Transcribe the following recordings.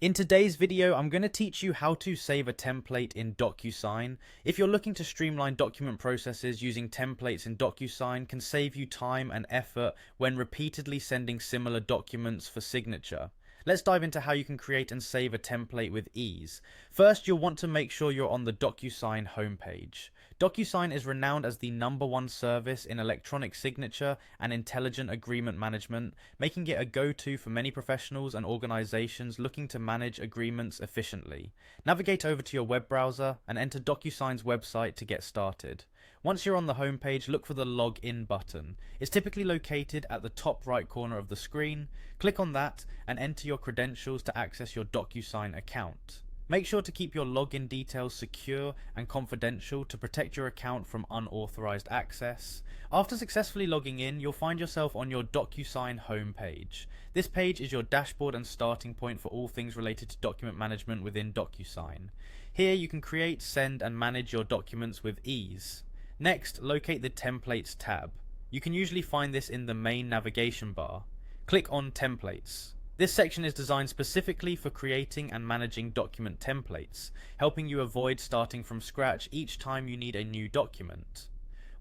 In today's video, I'm going to teach you how to save a template in Docusign. If you're looking to streamline document processes, using templates in Docusign can save you time and effort when repeatedly sending similar documents for signature. Let's dive into how you can create and save a template with ease. First, you'll want to make sure you're on the Docusign homepage. Docusign is renowned as the #1 service in electronic signature and intelligent agreement management, making it a go-to for many professionals and organizations looking to manage agreements efficiently. Navigate over to your web browser and enter Docusign's website to get started. Once you're on the homepage, look for the Login button. It's typically located at the top right corner of the screen. Click on that and enter your credentials to access your Docusign account. Make sure to keep your login details secure and confidential to protect your account from unauthorized access. After successfully logging in, you'll find yourself on your Docusign homepage. This page is your dashboard and starting point for all things related to document management within Docusign. Here you can create, send, and manage your documents with ease. Next, locate the Templates tab. You can usually find this in the main navigation bar. Click on Templates. This section is designed specifically for creating and managing document templates, helping you avoid starting from scratch each time you need a new document.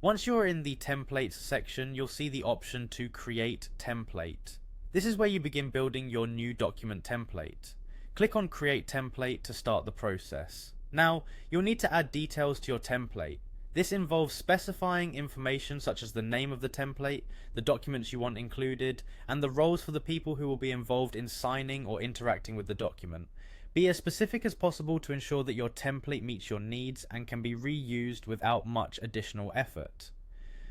Once you're in the Templates section, you'll see the option to Create Template. This is where you begin building your new document template. Click on Create Template to start the process. Now, you'll need to add details to your template. This involves specifying information such as the name of the template, the documents you want included, and the roles for the people who will be involved in signing or interacting with the document. Be as specific as possible to ensure that your template meets your needs and can be reused without much additional effort.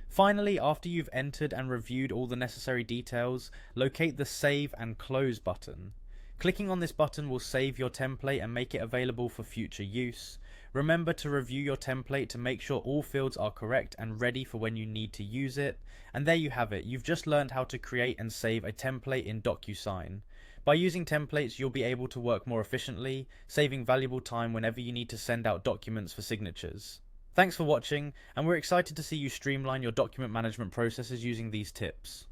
Finally, after you've entered and reviewed all the necessary details, locate the Save and Close button. Clicking on this button will save your template and make it available for future use. Remember to review your template to make sure all fields are correct and ready for when you need to use it. And there you have it. You've just learned how to create and save a template in Docusign. By using templates, you'll be able to work more efficiently, saving valuable time whenever you need to send out documents for signatures. Thanks for watching, and we're excited to see you streamline your document management processes using these tips.